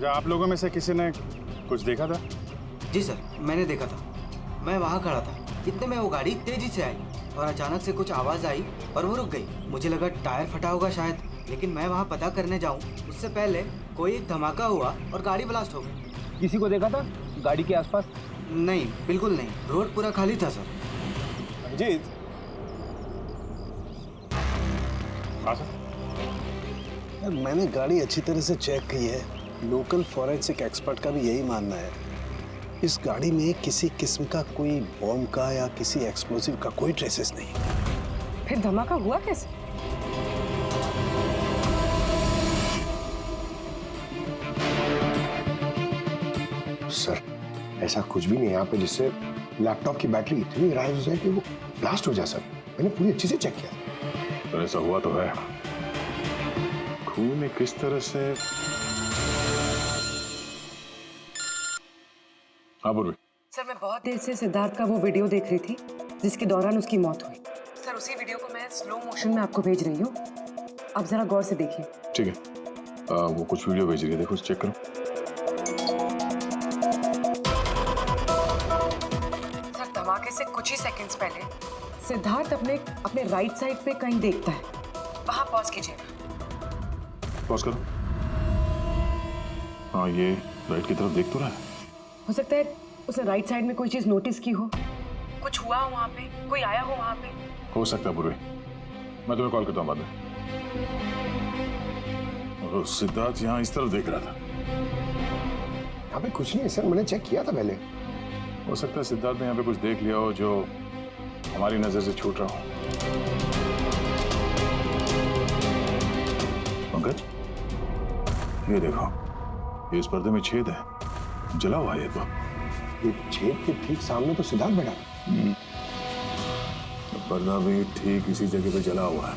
अच्छा, आप लोगों में से किसी ने कुछ देखा था? जी सर, मैंने देखा था। मैं वहाँ खड़ा था, इतने में वो गाड़ी तेजी से आई और अचानक से कुछ आवाज़ आई और वो रुक गई। मुझे लगा टायर फटा होगा शायद, लेकिन मैं वहाँ पता करने जाऊँ उससे पहले कोई एक धमाका हुआ और गाड़ी ब्लास्ट हो गई। किसी को देखा था गाड़ी के आसपास? नहीं, बिल्कुल नहीं, रोड पूरा खाली था सर। रंजीत, हाँ सर। यार मैंने गाड़ी अच्छी तरह से चेक की है। लोकल फॉरेंसिक एक्सपर्ट का भी यही मानना है। इस गाड़ी में किसी किस्म का कोई बॉम्ब का या किसी एक्सप्लोसिव का कोई ट्रेसेस नहीं। फिर धमाका हुआ कैसे? सर, ऐसा कुछ भी नहीं है यहाँ पे जिससे लैपटॉप की बैटरी इतनी राइज हो जाए कि वो ब्लास्ट हो जाए। सर, मैंने पूरी अच्छी से चेक किया। तो ऐसा हुआ तो है। खून ने किस तरह से? हाँ पूर्वी। सर, मैं बहुत देर से सिद्धार्थ का वो वीडियो देख रही थी जिसके दौरान उसकी मौत हुई। सर, उसी वीडियो को मैं स्लो मोशन में आपको भेज रही हूँ, आप जरा गौर से देखिए। ठीक है, वो कुछ वीडियो भेज रही है, देखो चेक करो। सर, धमाके से कुछ ही सेकंड्स पहले सिद्धार्थ अपने राइट साइड पे कहीं देखता है। वहां पॉज कीजिएगा। पॉज करो। हाँ, ये राइट की तरफ देख तो रहा है। हो सकता है उसने राइट साइड में कोई चीज नोटिस की हो, कुछ हुआ हो वहां पे, कोई आया हो वहां पे। हो सकता है पूर्वी, मैं तुम्हें कॉल करता हूँ बाद में। और सिद्धार्थ यहाँ इस तरफ देख रहा था। यहाँ पे कुछ नहीं है सर, मैंने चेक किया था पहले। हो सकता है सिद्धार्थ ने यहाँ पे कुछ देख लिया हो जो हमारी नजर से छूट रहा हो। पंकज, ये देखो, ये इस पर्दे में छेद है, जला हुआ है। तो ये छेद के ठीक सामने तो सिद्धार्थ बैठा है। पर्दा भी ठीक इसी जगह पे जला हुआ है,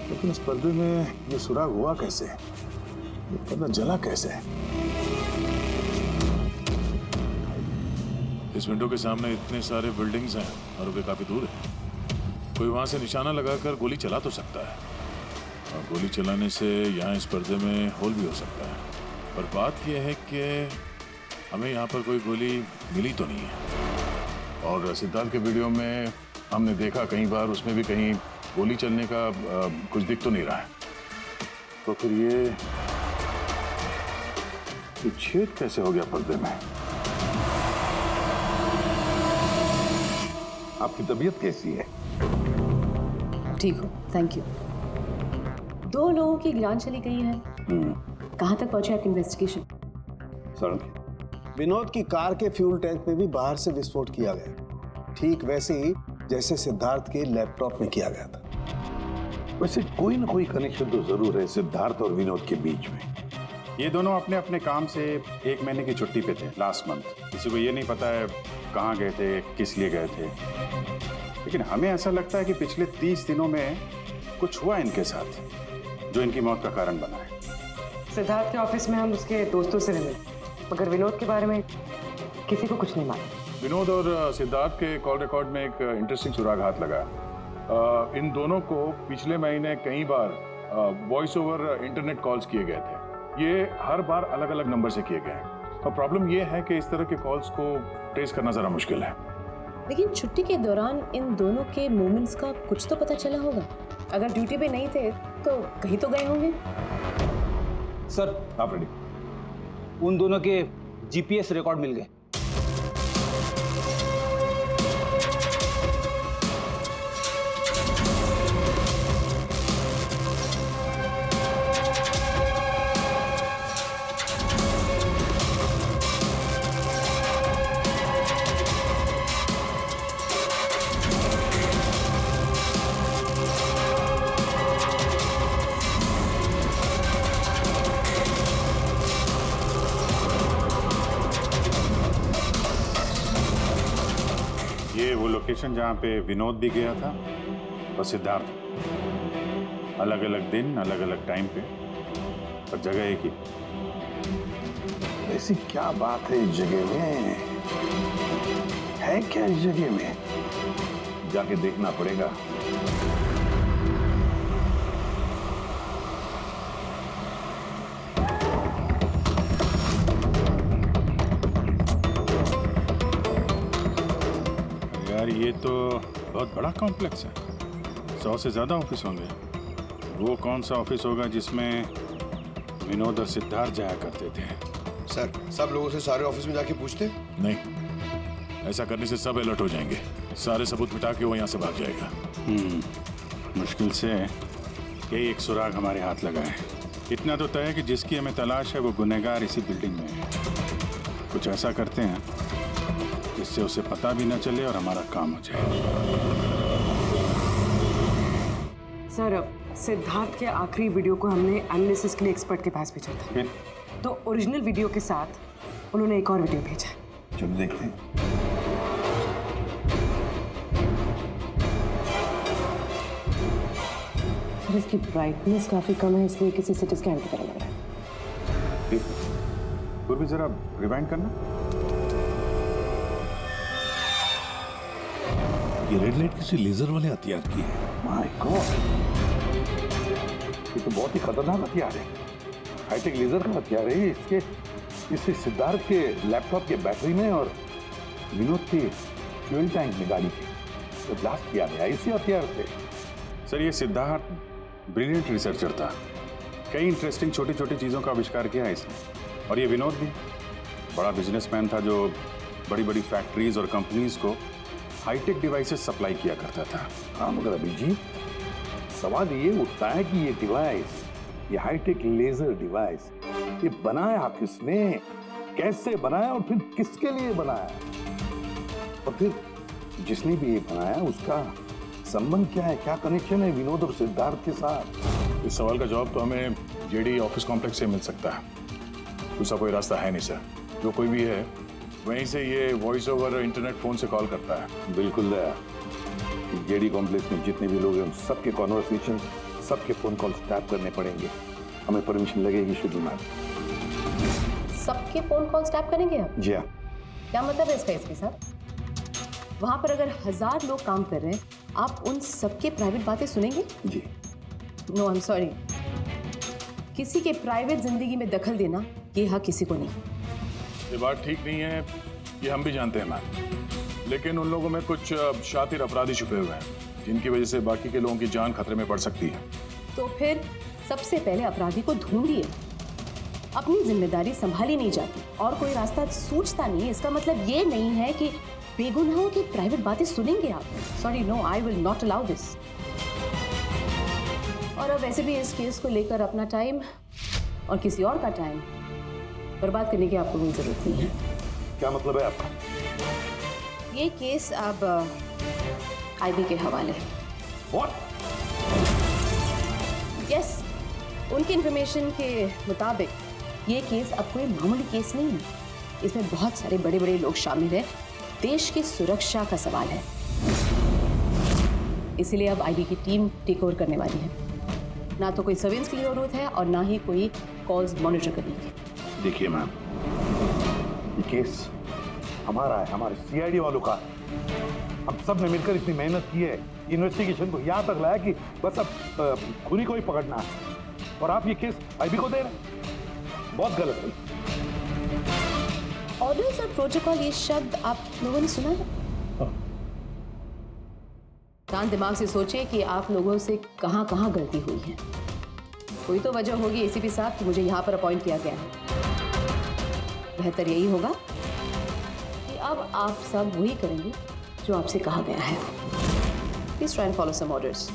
लेकिन इस पर्दे में ये सुराग हुआ कैसे? ये पर्दा जला कैसे? इस विंडो के सामने इतने सारे बिल्डिंग्स हैं और वे काफी दूर है। कोई वहां से निशाना लगाकर गोली चला तो सकता है, और गोली चलाने से यहाँ इस पर्दे में होल भी हो सकता है। पर बात यह है कि हमें यहाँ पर कोई गोली मिली तो नहीं है। और सिद्धार्थ के वीडियो में हमने देखा कई बार, उसमें भी कहीं गोली चलने का कुछ दिख तो नहीं रहा है। तो फिर ये छेद कैसे हो गया पर्दे में? आपकी तबीयत कैसी है? ठीक हो, थैंक यू। 2 लोगों की जान चली गई है। कहाँ तक पहुंचे आपकी इन्वेस्टिगेशन? सर, विनोद की कार के फ्यूल टैंक में भी बाहर से विस्फोट किया गया, ठीक वैसे ही जैसे सिद्धार्थ के लैपटॉप में किया गया था। वैसे कोई ना कोई कनेक्शन तो जरूर है सिद्धार्थ और विनोद के बीच में। ये दोनों अपने अपने काम से 1 महीने की छुट्टी पे थे लास्ट मंथ। किसी को ये नहीं पता है कहाँ गए थे, किस लिए गए थे, लेकिन हमें ऐसा लगता है कि पिछले 30 दिनों में कुछ हुआ इनके साथ जो इनकी मौत का कारण बना है। सिद्धार्थ के ऑफिस में हम उसके दोस्तों से मिले, मगर विनोद के बारे में किसी को कुछ नहीं मालूम। विनोद और सिद्धार्थ के कॉल रिकॉर्ड में एक इंटरेस्टिंग सुराग हाथ लगा। इन दोनों को पिछले महीने कई बार वॉइस ओवर इंटरनेट कॉल्स किए गए थे। ये हर बार अलग अलग नंबर से किए गए, और प्रॉब्लम ये है कि इस तरह के कॉल्स को ट्रेस करना जरा मुश्किल है। लेकिन छुट्टी के दौरान इन दोनों के मूवमेंट्स का कुछ तो पता चला होगा। अगर ड्यूटी पे नहीं थे तो कहीं तो गए होंगे। सर, आप रेडी? उन दोनों के जीपीएस रिकॉर्ड मिल गए। ये वो लोकेशन जहाँ पे विनोद भी गया था और सिद्धार्थ, अलग अलग दिन, अलग अलग टाइम पे, पर जगह एक ही। ऐसी क्या बात है इस जगह में? है क्या इस जगह में? जाके देखना पड़ेगा। तो बहुत बड़ा कॉम्प्लेक्स है, 100 से ज़्यादा ऑफिस होंगे। वो कौन सा ऑफिस होगा जिसमें विनोद और सिद्धार्थ जाया करते थे? सर सब लोगों से सारे ऑफिस में जाके पूछते। नहीं, ऐसा करने से सब अलर्ट हो जाएंगे, सारे सबूत मिटा के वो यहाँ से भाग जाएगा। मुश्किल से यही एक सुराग हमारे हाथ लगा है। इतना तो तय है कि जिसकी हमें तलाश है वो गुनहगार इसी बिल्डिंग में है। कुछ ऐसा करते हैं जिससे उसे पता भी न चले और हमारा काम हो जाए। सर, सिद्धार्थ के आखिरी वीडियो को हमने एनालिसिस के लिए एक्सपर्ट के पास भेजा था। फिर तो ओरिजिनल वीडियो के साथ उन्होंने एक और वीडियो भेजा है। चलो देखते हैं। सर, इसकी ब्राइटनेस काफी कम है, इसलिए किसी सिटी स्कैन की तरह लग रहा है। पूर्वी जरा रिवाइंड करना। ये रेड लाइट किसी लेजर वाले हथियार की है। माय गॉड, ये तो बहुत ही खतरनाक हथियार है। हाईटेक लेजर का हथियार है। इससे सिद्धार्थ के लैपटॉप के बैटरी में और विनोद के फ्यूल टैंक में गाड़ी के तो ब्लास्ट किया गया इसी हथियार से। सर, ये सिद्धार्थ ब्रिलियंट रिसर्चर था। कई इंटरेस्टिंग छोटी छोटी चीज़ों का आविष्कार किया है इसने। और ये विनोद भी बड़ा बिजनेसमैन था जो बड़ी बड़ी फैक्ट्रीज और कंपनीज को हाईटेक डिवाइसेस सप्लाई किया करता था। हाँ, मगर अभिजीत, सवाल ये उठता है कि ये डिवाइस, ये हाईटेक लेजर डिवाइस, ये बनाया किसने, कैसे बनाया और फिर किसके लिए बनाया, और फिर जिसने भी ये बनाया उसका संबंध क्या है, क्या कनेक्शन है विनोद और सिद्धार्थ के साथ? इस सवाल का जवाब तो हमें जेडी ऑफिस कॉम्प्लेक्स से मिल सकता है। दूसरा कोई रास्ता है नहीं सर। जो कोई भी है वहीं से ये वॉइस ओवर इंटरनेट फोन से कॉल करता है। बिल्कुल दया, जेडी कॉम्प्लेक्स में जितने भी लोग हैं सबके कॉन्वर्सेशन, सबके फोन कॉल टैप करने पड़ेंगे। हमें परमिशन लगेगी शेड्यूल मैम। सबके फोन कॉल्स टैप करेंगे आप? जी हाँ। क्या मतलब है इसका इसके साथ? वहां पर अगर 1000 लोग काम कर रहे हैं, आप उन सबके प्राइवेट बातें सुनेंगे? जी। नो, आई एम सॉरी, किसी के प्राइवेट जिंदगी में दखल देना ये हक किसी को नहीं। ये बात ठीक नहीं है, ये हम भी जानते हैं मैम, लेकिन उन लोगों में कुछ शातिर अपराधी छुपे हुए हैं जिनकी वजह से बाकी के लोगों की जान खतरे में पड़ सकती है। तो फिर सबसे पहले अपराधी को ढूंढिए। अपनी जिम्मेदारी संभाली नहीं जाती और कोई रास्ता सूझता नहीं, इसका मतलब ये नहीं है कि बेगुनाहों की प्राइवेट बातें सुनेंगे आप। Sorry, no, I will not allow this. और अब वैसे भी इस केस को लेकर अपना टाइम और किसी और का टाइम बर्बाद करने की आपको कोई जरूरत नहीं है। क्या मतलब है आपका? ये केस अब आईबी के हवाले है। What? यस, उनकी इंफॉर्मेशन के मुताबिक ये केस अब कोई मामूली केस नहीं है। इसमें बहुत सारे बड़े बड़े लोग शामिल हैं। देश की सुरक्षा का सवाल है, इसीलिए अब आईबी की टीम टेक ओवर करने वाली है। ना तो कोई सर्वेलेंस की जरूरत है और ना ही कोई कॉल्स मॉनिटर करने की। देखिए मैम, ये केस हमारा है, हमारे सीआईडी वालों का। हम सब ने मिलकर इतनी मेहनत की है, इन्वेस्टिगेशन को यहाँ तक लाया कि बस अब खुरी को ही पकड़ना है, और आप ये केस आईबी को दे रहे हैं। बहुत गलत है। ऑर्डर्स और प्रोटोकॉल, ये शब्द आप लोगों ने सुना है? शांत दिमाग से सोचिए कि आप लोगों से कहाँ कहाँ गलती हुई है। कोई तो वजह होगी एसीपी साहब कि मुझे यहाँ पर अपॉइंट किया गया है। बेहतर यही होगा कि अब आप सब वही करेंगे जो आपसे कहा गया है। Please try and follow some orders.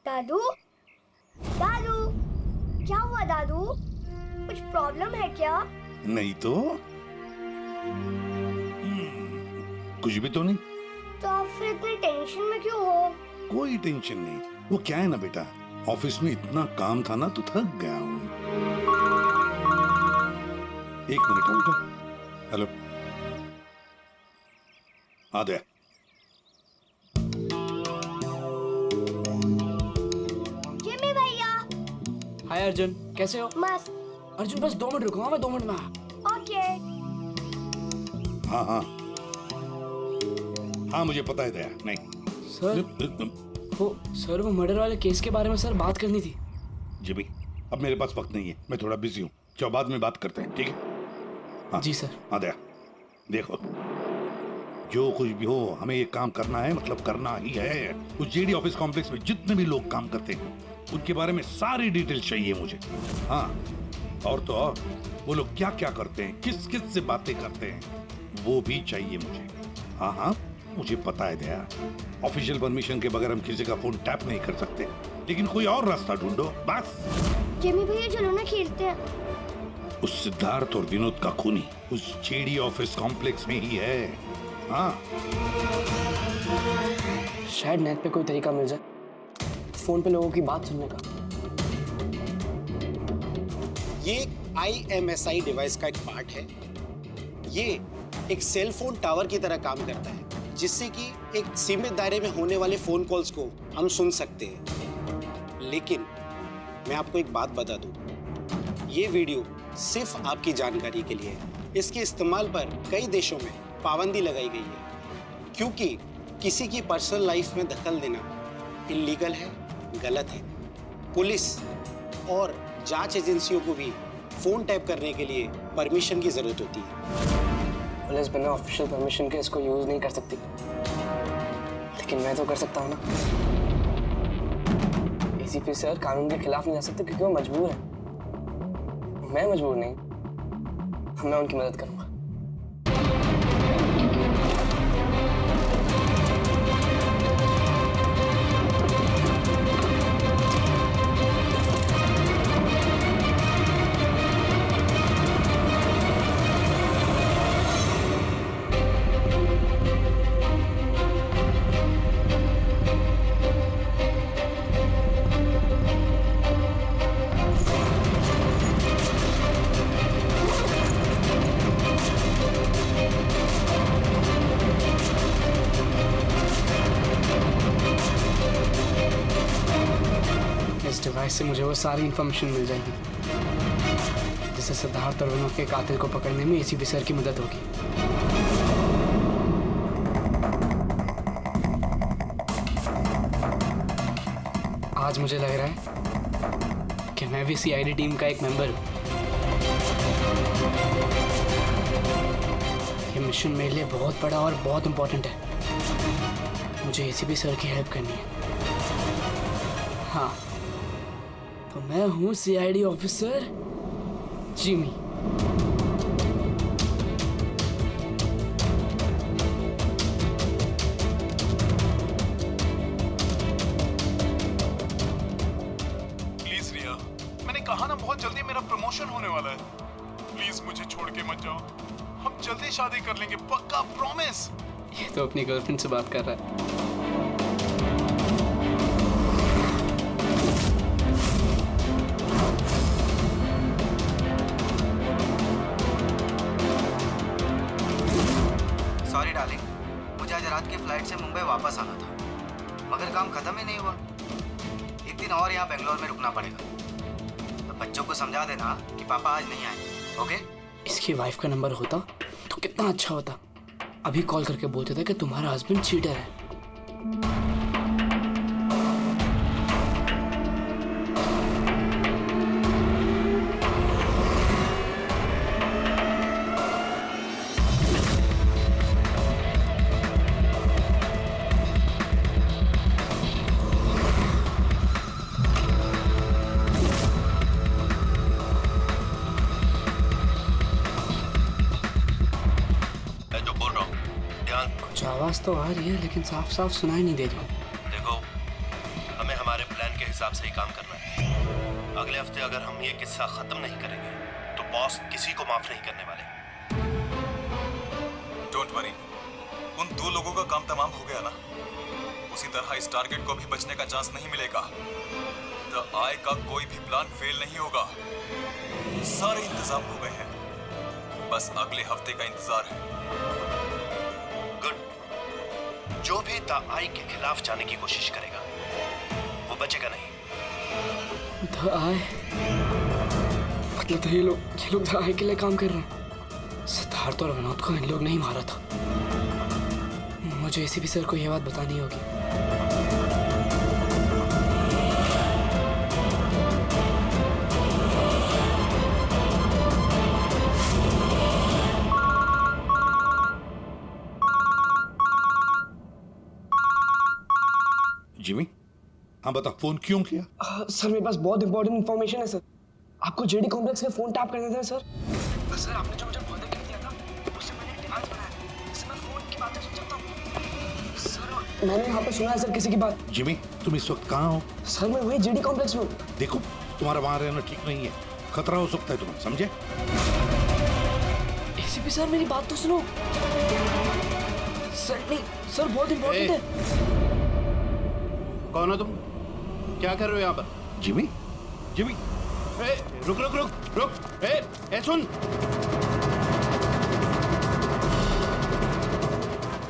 दादू, दादू, क्या हुआ दादू? कुछ प्रॉब्लम है क्या? नहीं तो कुछ भी तो नहीं। तो आप फिर इतने टेंशन में क्यों हो? कोई टेंशन नहीं। वो क्या है ना बेटा, ऑफिस में इतना काम था ना तो थक गया हूँ। एक मिनट बेटा। हेलो, आ गया। जिमी भैया। हाय अर्जुन, कैसे हो? मस्त। अर्जुन बस 2 मिनट रुकूंगा मैं, 2 मिनट में। ओके। हाँ, मुझे पता है दया। नहीं सर, वो मर्डर वाले केस के बारे में सर बात करनी थी। जी भाई, अब मेरे पास वक्त नहीं है, मैं थोड़ा बिजी हूँ। चलो बाद में बात करते हैं, ठीक है? हाँ जी सर। हाँ दया, देखो जो कुछ भी हो हमें ये काम करना है, मतलब करना ही है। उस जेडी ऑफिस कॉम्प्लेक्स में जितने भी लोग काम करते हैं उनके बारे में सारी डिटेल चाहिए मुझे। हाँ, और तो और वो लोग क्या क्या करते हैं, किस किस से बातें करते हैं, वो भी चाहिए मुझे। हाँ हाँ, मुझे पता है दया, ऑफिशियल परमिशन के बगैर हम किसी का फोन टैप नहीं कर सकते, लेकिन कोई और रास्ता ढूंढो बस। जिमी भैया चलो ना खेलते हैं। उस सिद्धार्थ और विनोद का खूनी उस जेडी ऑफिस कॉम्प्लेक्स में ही है। हाँ, शायद नेट पे कोई तरीका मिल जाए फोन पे लोगों की बात सुनने का। ये IMSI डिवाइस का एक पार्ट है। ये एक सेल फोन टावर की तरह काम करता है, जिससे कि एक सीमित दायरे में होने वाले फोन कॉल्स को हम सुन सकते हैं। लेकिन मैं आपको एक बात बता दूं, ये वीडियो सिर्फ आपकी जानकारी के लिए है। इसके इस्तेमाल पर कई देशों में पाबंदी लगाई गई है, क्योंकि किसी की पर्सनल लाइफ में दखल देना इल्लीगल है, गलत है। पुलिस और जांच एजेंसियों को भी फोन टैप करने के लिए परमिशन की जरूरत होती है। पुलिस बिना ऑफिशियल परमिशन के इसको यूज नहीं कर सकती, लेकिन मैं तो कर सकता हूँ ना। ACP सर कानून के खिलाफ नहीं जा सकते क्योंकि वो मजबूर है। मैं मजबूर नहीं, मैं उनकी मदद करूंगा। इस डिवाइस से मुझे वो सारी इंफॉर्मेशन मिल जाएगी जिससे सिद्धार्थ और विनोद के कातिल को पकड़ने में ACP सर की मदद होगी। आज मुझे लग रहा है कि मैं भी CID टीम का एक मेंबर हूँ। ये मिशन मेरे लिए बहुत बड़ा और बहुत इंपॉर्टेंट है। मुझे ACP सर की हेल्प करनी है। हाँ, तो मैं हूँ CID ऑफिसर जिमी। प्लीज रिया, मैंने कहा ना बहुत जल्दी मेरा प्रमोशन होने वाला है। प्लीज मुझे छोड़ के मत जाओ, हम जल्दी शादी कर लेंगे, पक्का, प्रॉमिस। ये तो अपनी गर्लफ्रेंड से बात कर रहा है। सॉरी डार्लिंग, मुझे आज रात की फ्लाइट से मुंबई वापस आना था, मगर काम खत्म ही नहीं हुआ। एक दिन और यहाँ बेंगलोर में रुकना पड़ेगा। तो बच्चों को समझा देना कि पापा आज नहीं आए, ओके? इसकी वाइफ का नंबर होता तो कितना अच्छा होता। अभी कॉल करके बोलते थे कि तुम्हारा हस्बैंड चीटर है। कुछ आवाज तो आ रही है लेकिन साफ साफ सुनाई नहीं दे रही। देखो, हमें हमारे प्लान के हिसाब से ही काम करना है। अगले हफ्ते अगर हम ये किस्सा खत्म नहीं करेंगे तो बॉस किसी को माफ नहीं करने वाले। डोंट वरी, उन दो लोगों का काम तमाम हो गया ना। उसी तरह इस टारगेट को भी बचने का चांस नहीं मिलेगा। द आई का कोई भी प्लान फेल नहीं होगा। सारे इंतजाम हो गए हैं, बस अगले हफ्ते का इंतजार है। जो भी द आई के खिलाफ जाने की कोशिश करेगा वो बचेगा नहीं। द आई मतलब तो ये लोग द आई के लिए काम कर रहे हैं। सिद्धार्थ और विनोद को इन लोग नहीं मारा था। मुझे ACP सर को ये बात बतानी होगी। जिमी, हाँ बता, फोन क्यों किया? सर मेरे पास बहुत इंपॉर्टेंट इन्फॉर्मेशन है सर। आपको जेडी कॉम्प्लेक्स के फोन टैप करने थे सर। सर आपने जो मुझे बॉदर कर दिया था, उससे मैंने एक डिवाइस बनाया जिससे मैं फोन की बातें सुन सकता हूँ। सर मैंने यहाँ पे सुना है सर किसी की बात। जिमी, तुम इस वक्त कहाँ हो? सर मैं वही जेडी कॉम्प्लेक्स में हूँ। देखो, तुम्हारा वहां रहना ठीक नहीं है, खतरा हो सकता है तुम्हें, समझे? एसीपी सर मेरी बात तो सुनो। सर नहीं, सर बहुत इंपॉर्टेंट है। कौन हो तुम? क्या कर रहे हो यहाँ पर? जिमी, जिमी, रुक रुक रुक रुक, ए सुन।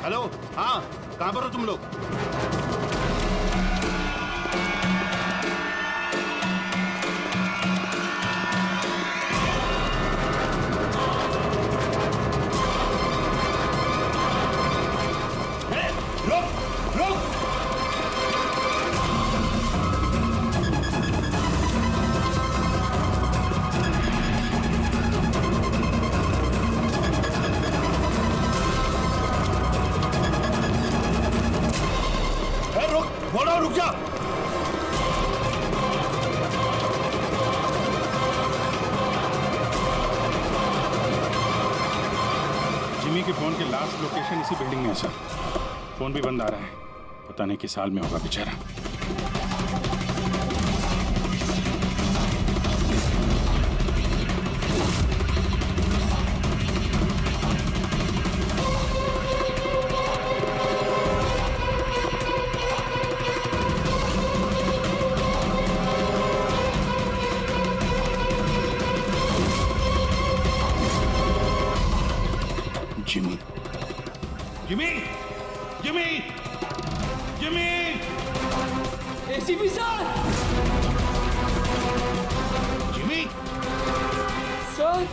हेलो, हाँ, कहाँ पर हो तुम लोग? रुक जा। जिमी के फोन के लास्ट लोकेशन इसी बिल्डिंग में है सर। फोन भी बंद आ रहा है, पता नहीं किस हाल में होगा बेचारा। Jimmy, Jimmy, Jimmy, Jimmy, ACP sir, Jimmy, sir,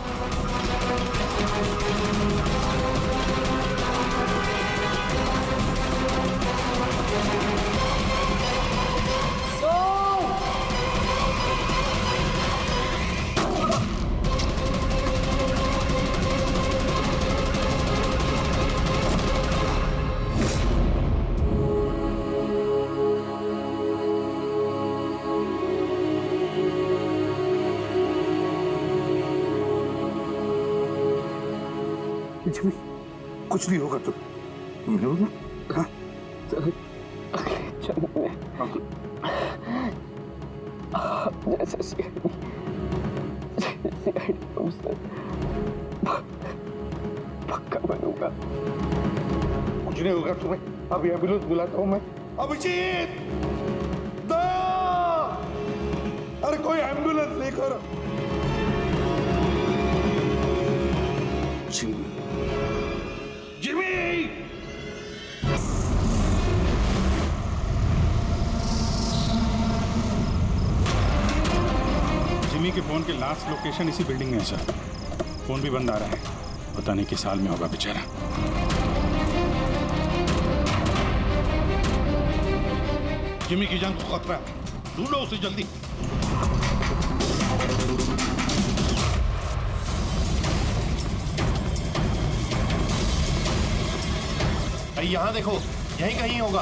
Jimmy, कुछ नहीं होगा तुम लोग। हाँ? जैसे पक्का बनूंगा। कुछ नहीं होगा तुम्हें, अभी एम्बुलेंस बुलाता हूँ मैं। अभिजीत, अरे कोई एम्बुलेंस लेकर। जिमी, जिमी, जिमी के फोन के लास्ट लोकेशन इसी बिल्डिंग में है सर। फोन भी बंद आ रहा है, पता नहीं किस हाल में होगा बेचारा। जिमी की जान को खतरा है, ढूंढो उसे जल्दी। यहाँ देखो, यहीं कहीं होगा।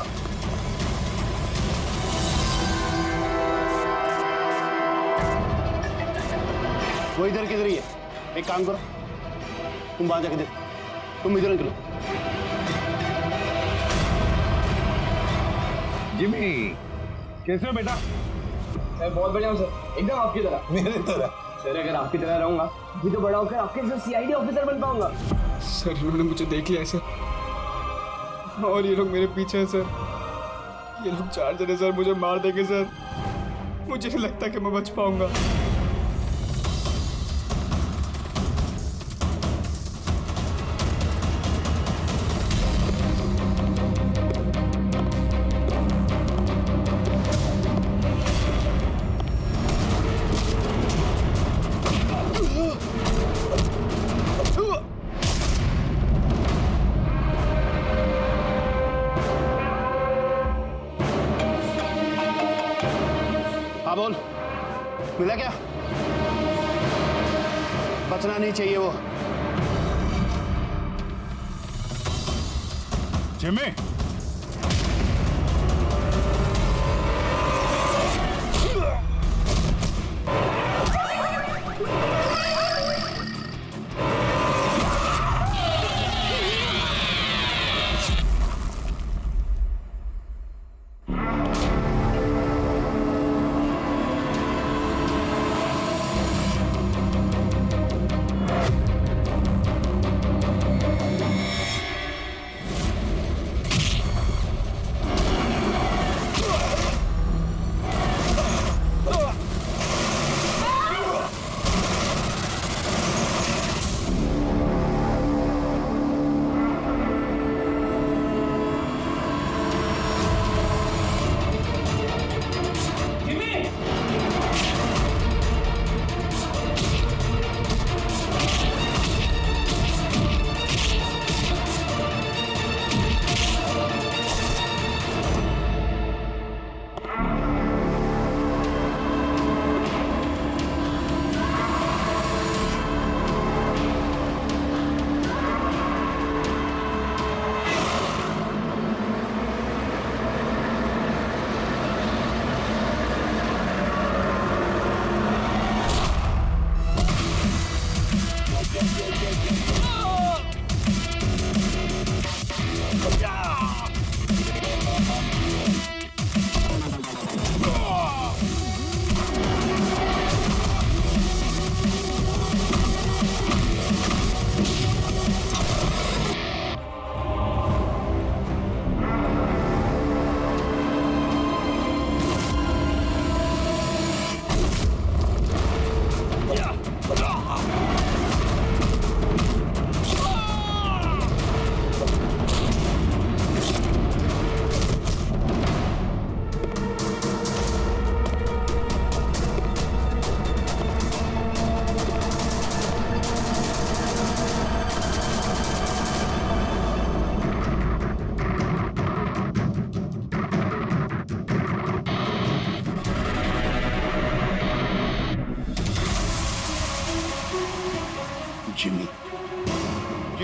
वो इधर किधर ही है। एक काम करो, तुम वहां जाके देखो, तुम इधर निकलो। जिमी, कैसे हो बेटा? सर बहुत बढ़िया हूँ सर, एकदम आपकी तरह। मेरे तरह? सर अगर आपकी तरह रहूंगा अभी तो बड़ा होकर आपके जैसे सीआईडी ऑफिसर बन पाऊंगा। सर इन्होंने मुझे देख लिया है सर, और ये लोग मेरे पीछे हैं सर। ये लोग 4 जने सर मुझे मार देंगे सर। मुझे नहीं लगता कि मैं बच पाऊंगा। हाँ बोल, मिला क्या? बचना नहीं चाहिए वो। जिमी,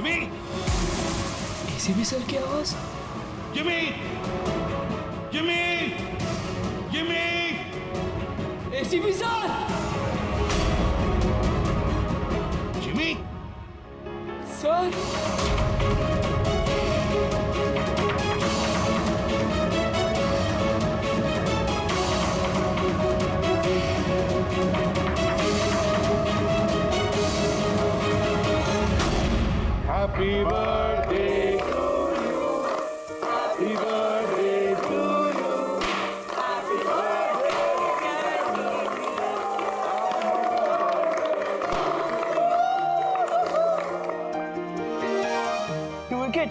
जिमी, एसीपी सर की आवाज। Jimmy, Jimmy, Jimmy, ACP sir. Jimmy, sir. Happy birthday to you. Happy birthday to you. Happy to wicket.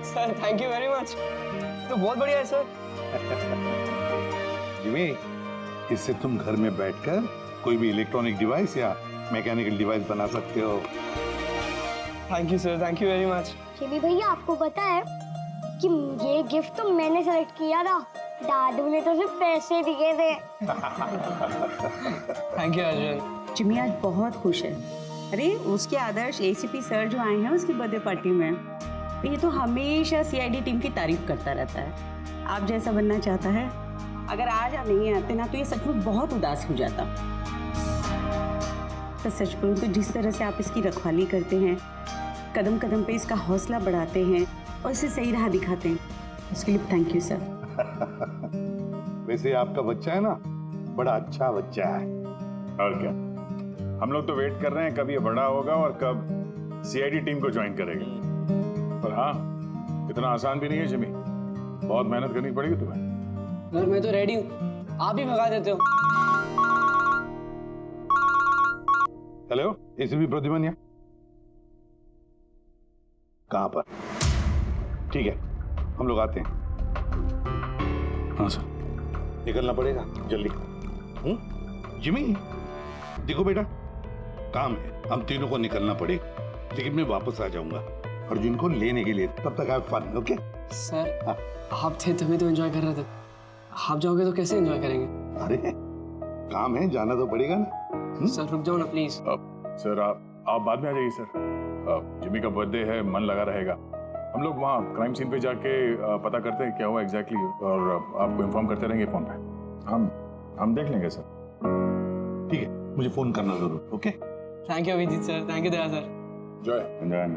Sir thank you very much. तो बहुत बढ़िया है सर। जिमी, इससे तुम घर में बैठकर कोई भी इलेक्ट्रॉनिक डिवाइस या मैकेनिकल डिवाइस बना सकते हो। Thank you sir, thank you very much. Jimmy भैया आपको पता है कि ये गिफ्ट तो मैंने सेलेक्ट किया था, दादू ने तो सिर्फ पैसे दिए थे। Thank you Arjun. जिमी आज बहुत खुश है। अरे उसके आदर्श एसीपी सर जो आए हैं उसकी बर्थडे पार्टी में, ये तो हमेशा सीआईडी टीम की तारीफ करता रहता है। आप जैसा बनना चाहता है। अगर आज आप नहीं आते ना तो ये सच में बहुत उदास हो जाता। तो सच बोलूं तो जिस तरह से आप इसकी रखवाली करते हैं, कदम कदम पे इसका हौसला बढ़ाते हैं और इसे सही राह दिखाते हैं, उसके लिए थैंक यू सर। वैसे आपका बच्चा है ना, बड़ा अच्छा बच्चा है। और क्या, हम लोग तो वेट कर रहे हैं कब ये बड़ा होगा और कब सीआईडी टीम को ज्वाइन करेगा। पर हाँ, इतना आसान भी नहीं है जिमी, बहुत मेहनत करनी पड़ेगी तुम्हें। सर मैं तो रेडी हूँ, आप ही भगा देते हो। हेलो, एसीपी प्रद्युमन यहाँ। कहाँ पर? ठीक है, हम लोग आते हैं। हाँ सर। निकलना पड़ेगा जल्दी। जिमी, देखो बेटा, काम है, हम तीनों को निकलना पड़ेगा, लेकिन मैं वापस आ जाऊंगा अर्जुन को लेने के लिए। तब तक आप फन। ओके सर, आप थे तभी तो एंजॉय कर रहे थे, आप जाओगे तो कैसे एंजॉय करेंगे? अरे काम है, जाना तो पड़ेगा ना। सर रुक जाओ ना प्लीज। सर आप बाद में आ जाइए सर। जिमी का बर्थडे है, मन लगा रहेगा। हम लोग वहाँ क्राइम सीन पे जाके पता करते हैं क्या हुआ एग्जैक्टली, और आपको इन्फॉर्म करते रहेंगे फोन पे। हम देख लेंगे सर। ठीक है, मुझे फोन करना जरूर। Okay, thank you Abhijeet sir, thank you Daya sir. Enjoy.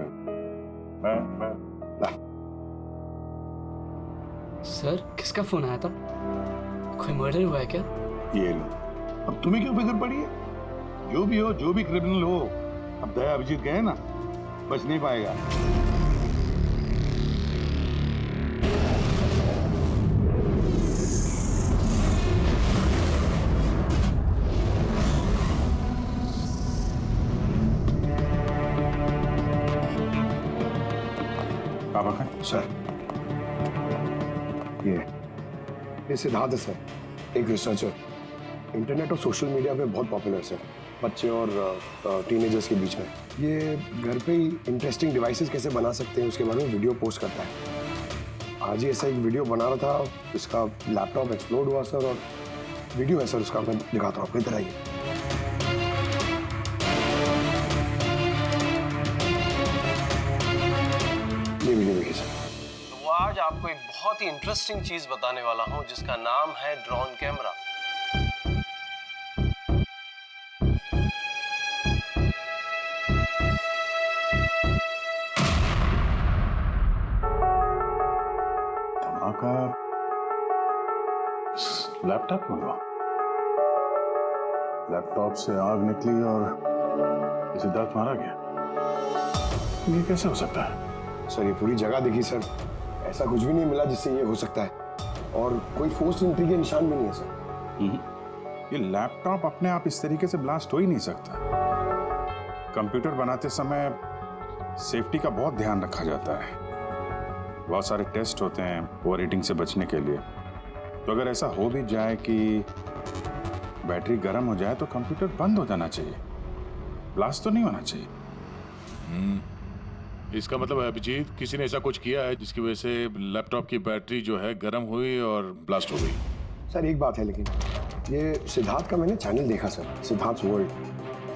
Sir किसका फोन आया था? कोई मर्डर हुआ है क्या? ये लो, अब तुम्हें क्यों फिक्र पड़ी है? जो भी हो, जो भी क्रिमिनल हो, अब दया अभिजीत गए ना, बच नहीं पाएगा। सर ये सिद्धार्थ है सर, एक रिसर्चर, इंटरनेट और सोशल मीडिया पे बहुत पॉपुलर सर, बच्चे और टीनेजर्स के बीच में। ये घर पे ही इंटरेस्टिंग डिवाइसेस कैसे बना सकते हैं उसके बारे में वीडियो पोस्ट करता है। आज ही ऐसा एक वीडियो बना रहा था, इसका लैपटॉप एक्सप्लोड हुआ सर, और वीडियो है सर उसका, मैं दिखाता हूँ आपको, इधर आइए। ये वीडियो देखिए सर। तो आज आपको एक बहुत ही इंटरेस्टिंग चीज बताने वाला हूं जिसका नाम है ड्रोन कैमरा। धमाका लैपटॉप में हुआ। लैपटॉप से आग निकली और सिद्धार्थ मारा गया। ये कैसे हो सकता है? सर ये पूरी जगह देखी सर, ऐसा कुछ भी नहीं मिला जिससे ये हो सकता है, और कोई फोर्स एंट्री के निशान भी नहीं है सर। ये लैपटॉप अपने आप इस तरीके से ब्लास्ट हो ही नहीं सकता। कंप्यूटर बनाते समय सेफ्टी का बहुत ध्यान रखा जाता है, बहुत सारे टेस्ट होते हैं ओवर हीटिंग से बचने के लिए। तो अगर ऐसा हो भी जाए कि बैटरी गर्म हो जाए तो कंप्यूटर बंद हो जाना चाहिए, ब्लास्ट तो नहीं होना चाहिए। इसका मतलब है अभिजीत, किसी ने ऐसा कुछ किया है जिसकी वजह से लैपटॉप की बैटरी जो है गर्म हुई और ब्लास्ट हो गई। सर एक बात है, लेकिन ये सिद्धार्थ का मैंने चैनल देखा सर, सिद्धार्थ वर्ल्ड,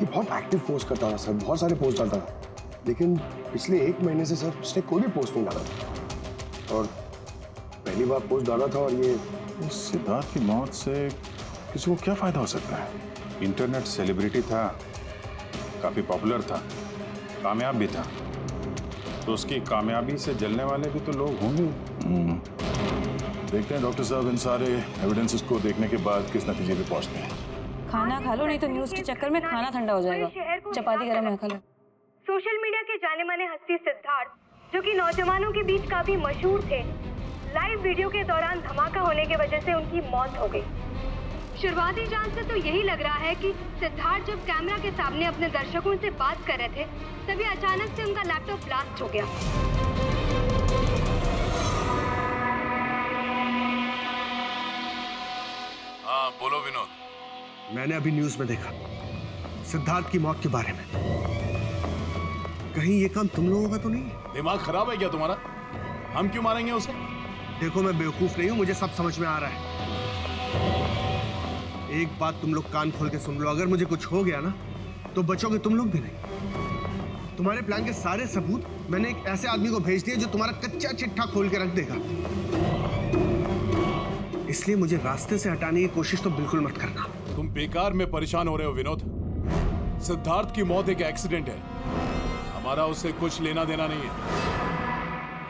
ये बहुत एक्टिव पोस्ट करता था सर, बहुत सारे पोस्ट डालता था। लेकिन पिछले 1 महीने से सर उसने कोई भी पोस्ट नहीं डाला था, और पहली बार पोस्ट डाला था। और ये सिद्धार्थ की मौत से किसी को क्या फायदा हो सकता है? इंटरनेट सेलिब्रिटी था, काफी पॉपुलर था, कामयाब भी था, तो उसकी कामयाबी से जलने वाले भी तो लोग होंगे। देखते हैं डॉक्टर साहब इन सारे एविडेंसेस को देखने के बाद किस नतीजे पे पहुंचते हैं। खाना खा लो, नहीं तो न्यूज के चक्कर में खाना ठंडा हो जाएगा। चपाती गरम है, खा लो। सोशल मीडिया के जाने माने हस्ती सिद्धार्थ, जो कि नौजवानों के बीच काफी मशहूर थे, लाइव वीडियो के दौरान धमाका होने की वजह से उनकी मौत हो गई। शुरुआती जांच से तो यही लग रहा है कि सिद्धार्थ जब कैमरा के सामने अपने दर्शकों से बात कर रहे थे, तभी अचानक से उनका लैपटॉप ब्लास्ट हो गया। हाँ बोलो विनोद। मैंने अभी न्यूज में देखा सिद्धार्थ की मौत के बारे में। कहीं ये काम तुम लोगों का तो नहीं है? दिमाग खराब है क्या तुम्हारा? हम क्यों मारेंगे उसे? देखो मैं बेवकूफ नहीं हूं, मुझे सब समझ में आ रहा है। एक बात तुम लोग कान खोल के सुन लो, अगर मुझे कुछ हो गया ना तो बचोगे तुम लोग भी नहीं। तुम्हारे प्लान के सारे सबूत मैंने एक ऐसे आदमी को भेज दिए जो तुम्हारा कच्चा चिट्ठा खोल के रख देगा। इसलिए मुझे रास्ते से हटाने की कोशिश तो बिल्कुल मत करना। तुम बेकार में परेशान हो रहे हो विनोद। सिद्धार्थ की मौत एक एक्सीडेंट है, हमारा उससे कुछ लेना देना नहीं है।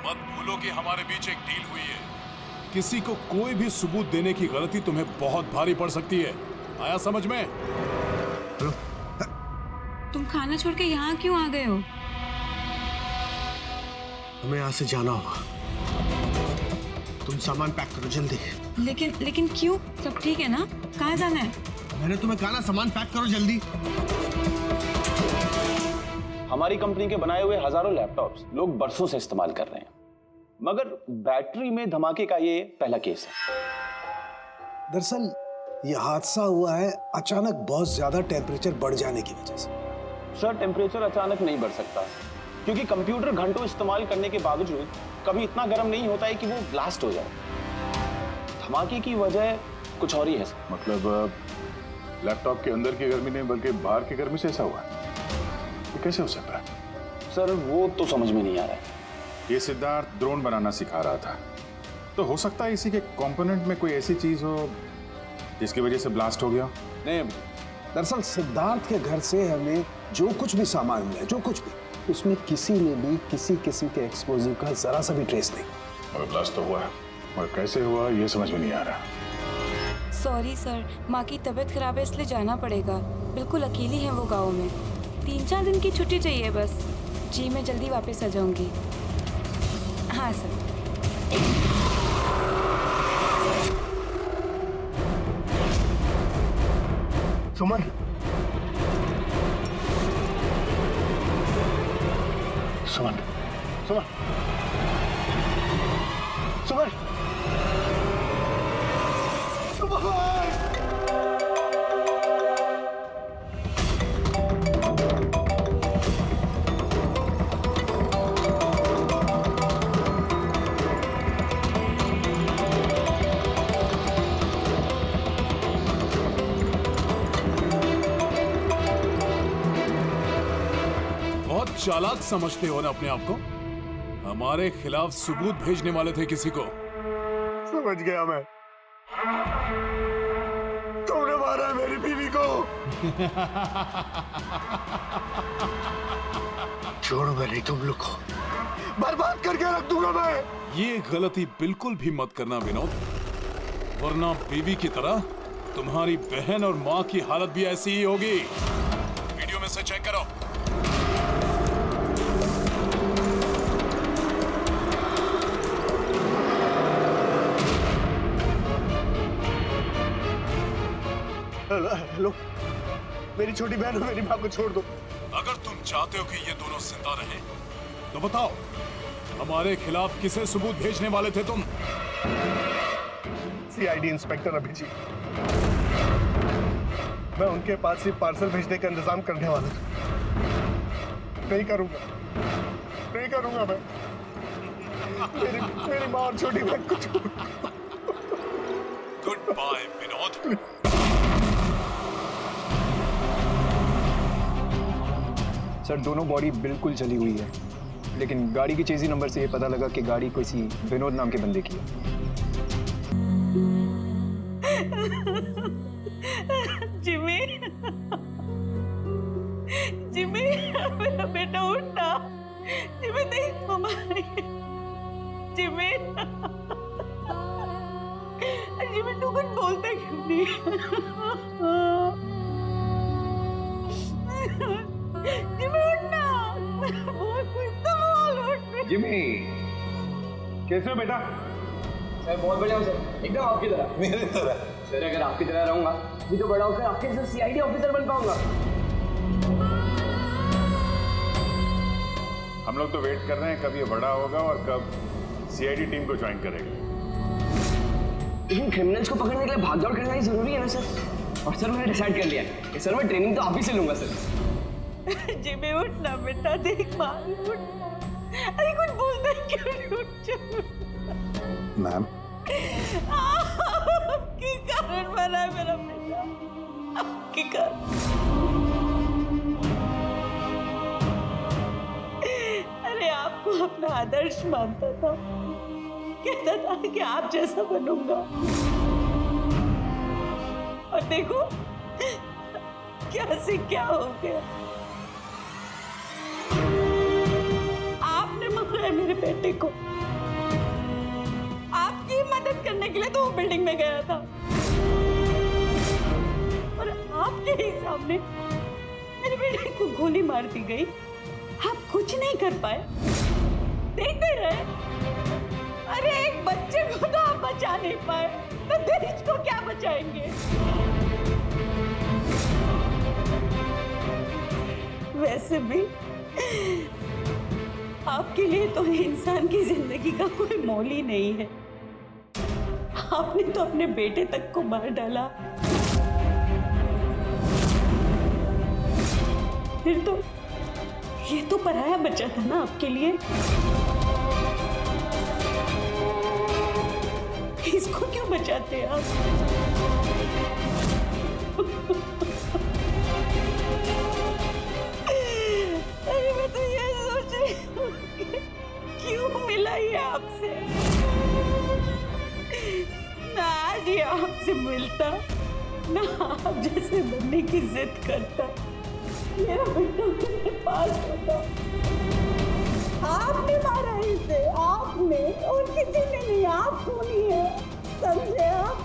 मत भूलो कि हमारे बीच एक डील हुई है। किसी को कोई भी सबूत देने की गलती तुम्हें बहुत भारी पड़ सकती है। आया समझ में? तुम खाना छोड़ के यहाँ क्यों आ गए हो? हमें यहाँ से जाना होगा। तुम सामान पैक करो जल्दी। लेकिन क्यों? सब ठीक है ना? कहाँ जाना है? मैंने तुम्हें कहा ना, सामान पैक करो जल्दी। हमारी कंपनी के बनाए हुए हजारों लैपटॉप्स लोग बरसों से इस्तेमाल कर रहे हैं, मगर बैटरी में धमाके का ये पहला केस है। दरअसल ये हादसा हुआ है अचानक बहुत ज्यादा टेम्परेचर बढ़ जाने की वजह से। सर, टेम्परेचर अचानक नहीं बढ़ सकता, क्योंकि कंप्यूटर घंटों इस्तेमाल करने के बावजूद कभी इतना गर्म नहीं होता है कि वो ब्लास्ट हो जाए। धमाके की वजह कुछ और ही है। मतलब लैपटॉप के अंदर की गर्मी नहीं बल्कि बाहर की गर्मी से ऐसा हुआ? ये कैसे हो सकता है? सर वो तो समझ में नहीं आ रहा है। ये सिद्धार्थ ड्रोन बनाना सिखा रहा था, तो हो सकता है इसी के कंपोनेंट में कोई ऐसी चीज हो जिसकी वजह से ब्लास्ट हो गया। नहीं, दरअसल सिद्धार्थ के घर से हमें जो कुछ भी सामान मिला, जो कुछ भी, उसमें किसी में भी किसी किस्म के एक्सप्लोजिव का जरा सा भी ट्रेस नहीं। और ब्लास्ट तो हुआ है, और कैसे हुआ ये समझ में नहीं आ रहा। सॉरी सर, माँ की तबीयत खराब है इसलिए जाना पड़ेगा। बिल्कुल अकेली है वो गाँव में। 3-4 दिन की छुट्टी चाहिए बस। जी मैं जल्दी वापस आ जाऊंगी। हाँ सर। सुमन, सुमन, सुमन, सुमन, चालाक समझते हो ना अपने आप को? हमारे खिलाफ सबूत भेजने वाले थे किसी को। समझ गया मैं। तुमने मारा है मेरी बीवी को। छोड़ूंगा नहीं तुम लोग को, बर्बाद करके रख दूंगा मैं। ये गलती बिल्कुल भी मत करना विनोद, वरना बीवी की तरह तुम्हारी बहन और माँ की हालत भी ऐसी ही होगी। वीडियो में से चेक करो। हेलो, मेरी छोटी बहन और मेरी माँ को छोड़ दो। अगर तुम चाहते हो कि ये दोनों जिंदा रहें, तो बताओ हमारे खिलाफ किसे सबूत भेजने वाले थे तुम? CID inspector Abhijeet. मैं उनके पास सिर्फ पार्सल भेजने का इंतजाम करने वाला था। नहीं करूंगा, नहीं करूंगा मैं। मेरी माँ और छोटी बहन को छोड़। Good bye Vinod. सर दोनों बॉडी बिल्कुल जली हुई है, लेकिन गाड़ी की चेजी नंबर से ये पता लगा कि गाड़ी किसी विनोद नाम के बंदे की है। जिमी, जिमी, मेरा बेटा उठना। जिमी देख मम्मा आई है। जिमी, जिमी तू कुछ बोलता क्यों नहीं? जिमी उठना, बोल कुछ तो बोल उठ। जिमी, कैसे हो बेटा? सर बहुत बढ़िया हूँ सर, एकदम आपकी तरह। मेरी तरह? सर अगर आपकी तरह रहूंगा भी तो बड़ा होकर आपके जैसे सीआईडी ऑफिसर बन पाऊंगा। हम लोग तो वेट कर रहे हैं कब ये बड़ा होगा और कब सीआईडी टीम को ज्वाइन करेगा। लेकिन क्रिमिनल्स को पकड़ने के लिए भागदौड़ करना ही जरूरी है ना सर। और सर मैंने डिसाइड कर लिया है कि सर मैं ट्रेनिंग तो आप ही से लूंगा सर। जिमी उठना बेटा, देख मार उठना। अरे कुछ बोलता क्यों नहीं? उठ जा। मैम, आपके कारण मरा है मेरा बेटा, आपके कारण। अरे आपको अपना आदर्श मानता था, कहता था कि आप जैसा बनूंगा, और देखो क्या से क्या हो गया। आपने मारा है मेरे बेटे को। आपकी मदद करने के लिए तो वो बिल्डिंग में गया था, और आपके ही सामने मेरे बेटे को गोली मार दी गई। आप कुछ नहीं कर पाए, देखते रहे। अरे एक बच्चे को तो आप बचा नहीं पाए, तो देश को क्या बचाएंगे? वैसे भी आपके लिए तो इंसान की जिंदगी का कोई मोल ही नहीं है। आपने तो अपने बेटे तक को मार डाला। फिर तो ये तो पराया बच्चा था ना आपके लिए। इसको क्यों बचाते आप? अरे मैं तो ये सोच रही हूँ क्यों मिला ये आपसे। ना आज ये आपसे मिलता, ना आप जैसे बनने की जिद करता, मेरा बेटा मेरे पास होता। आपने मारा इसे, आपने, और किसी ने नहीं। आप खूनी है, समझे आप?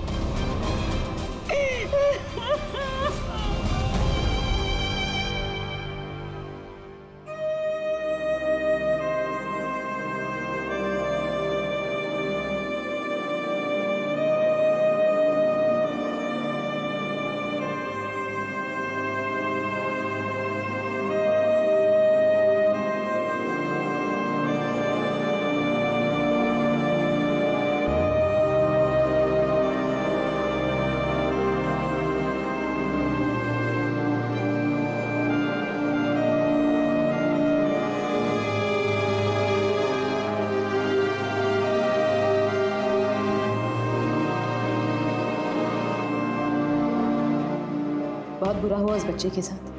बहुत बुरा हुआ उस बच्चे के साथ,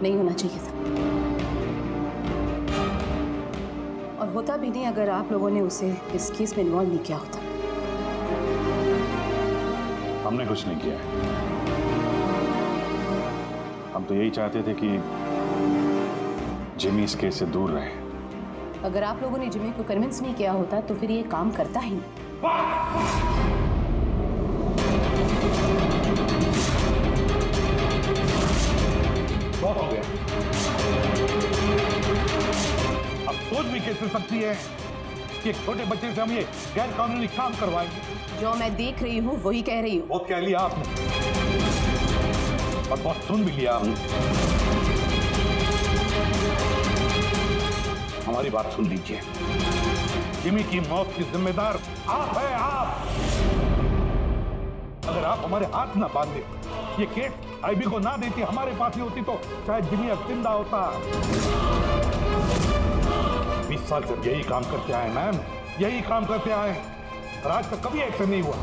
नहीं होना चाहिए था। और होता भी नहीं अगर आप लोगों ने उसे इस केस में इन्वॉल्व नहीं किया होता। हमने कुछ नहीं किया। हम तो यही चाहते थे कि जिमी इस केस से दूर रहे। अगर आप लोगों ने जिमी को कन्विंस नहीं किया होता तो फिर ये काम करता ही नहीं। बहुत हो गया। अब सोच भी कैसे सकती है कि एक छोटे बच्चे से हम ये गैर कानूनी काम करवाएंगे? जो मैं देख रही हूँ वही कह रही हूँ। बहुत कह लिया आपने और बहुत सुन भी लिया आपने। हमारी बात सुन लीजिए। जिमी की मौत की जिम्मेदार आप है, आप। अगर आप हमारे हाथ ना बांधे, ये केस आईबी को ना देती, हमारे पास ही होती, तो शायद जिमी अब जिंदा होता। 20 साल से यही काम करते आए मैम, यही काम करते आए, और आज तक कभी एक्शन नहीं हुआ।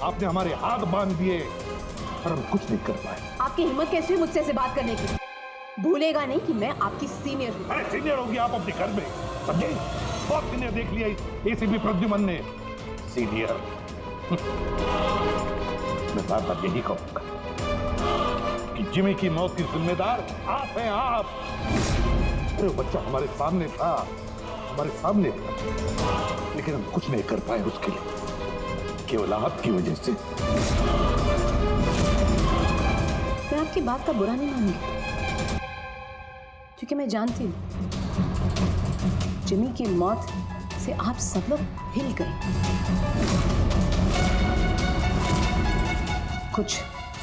आपने हमारे हाथ बांध दिए और हम कुछ नहीं कर पाए। आपकी हिम्मत कैसे हुई मुझसे ऐसे बात करने की? भूलेगा नहीं कि मैं आपकी सीनियर हूँ। अरे सीनियर होगी आप अपने घर में, समझे? बहुत सीनियर देख लिया इस एसीपी प्रद्युमन ने। सीनियर। मैं बार बार यही कहूंगा कि जिमी की मौत की जिम्मेदार आप हैं, आप। अरे वो बच्चा हमारे सामने था, हमारे सामने था, लेकिन हम कुछ नहीं कर पाए उसके लिए, केवल आपकी वजह से। मैं आपकी बात का बुरा नहीं मानूंगी, क्योंकि मैं जानती हूँ जिमी की मौत से आप सब लोग हिल गए। कुछ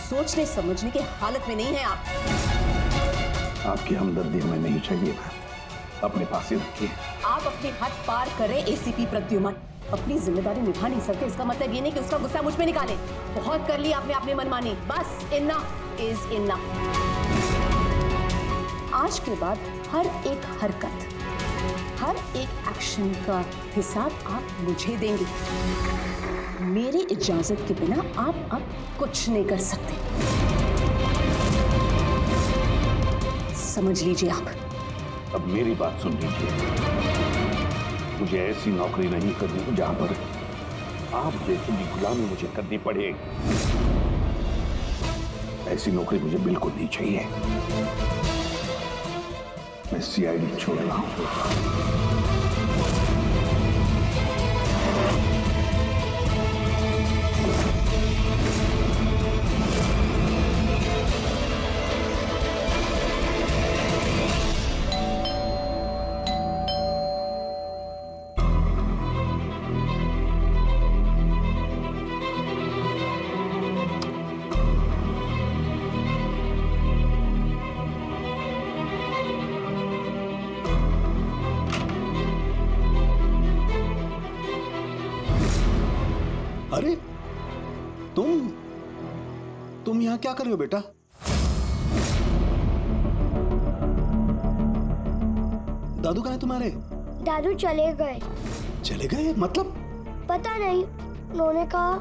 सोचने समझने की हालत में नहीं है आप। आपकी हमदर्दी हमें नहीं चाहिए ना, अपने पास ही रखिए। आप अपनी हद पार करें एसीपी प्रद्युमन। अपनी जिम्मेदारी निभा नहीं सकते, इसका मतलब ये नहीं कि उसका गुस्सा मुझ पे निकालें। बहुत कर लिया आपने अपनी मनमानी, बस इनफ इज इनफ। आज के बाद हर एक हरकत, हर एक एक्शन का हिसाब आप मुझे देंगे। मेरी इजाजत के बिना आप अब कुछ नहीं कर सकते, समझ लीजिए आप। अब मेरी बात सुन लीजिए, मुझे ऐसी नौकरी नहीं करनी जहां पर आप जैसी गुलामी मुझे करनी पड़े। ऐसी नौकरी मुझे बिल्कुल नहीं चाहिए। मैं सीआईडी छोड़ रहा हूं। अरे तुम यहाँ क्या कर रहे हो बेटा? दादू कहाँ है तुम्हारे? दादू चले गए। चले गए मतलब? पता नहीं, उन्होंने कहा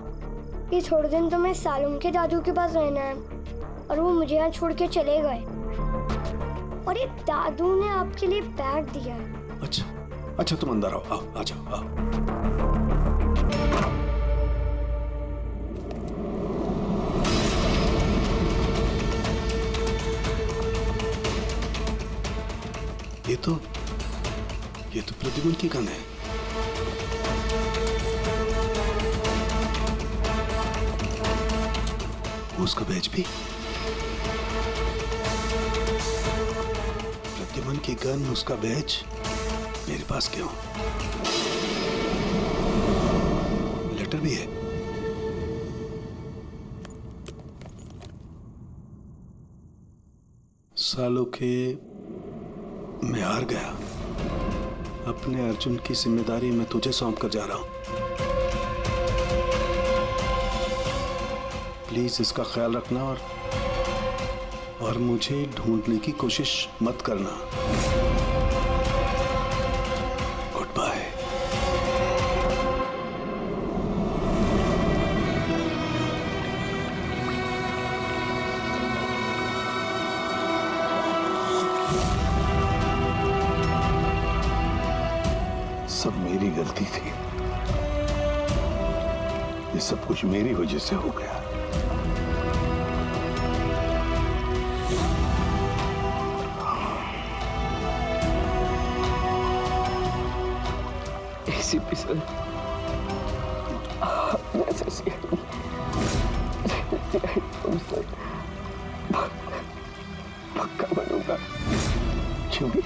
कि थोड़े दिन तो मैं सालूम के दादू के पास रहना है, और वो मुझे यहाँ छोड़ के चले गए। और ये दादू ने आपके लिए बैग दिया है। अच्छा तुम अंदर आओ, आ जाओ, आओ। ये तो प्रद्युमन की गन है। उसका बैच भी। प्रद्युमन की गन, उसका बैच मेरे पास क्यों? लेटर भी है। सालों के मैं हार गया। अपने अर्जुन की जिम्मेदारी मैं तुझे सौंप कर जा रहा हूं। प्लीज इसका ख्याल रखना और मुझे ढूंढने की कोशिश मत करना। Good bye. सब मेरी गलती थी। ये सब कुछ मेरी वजह से हो गया। एसीपी सर, पक्का बनूंगा। क्यों भी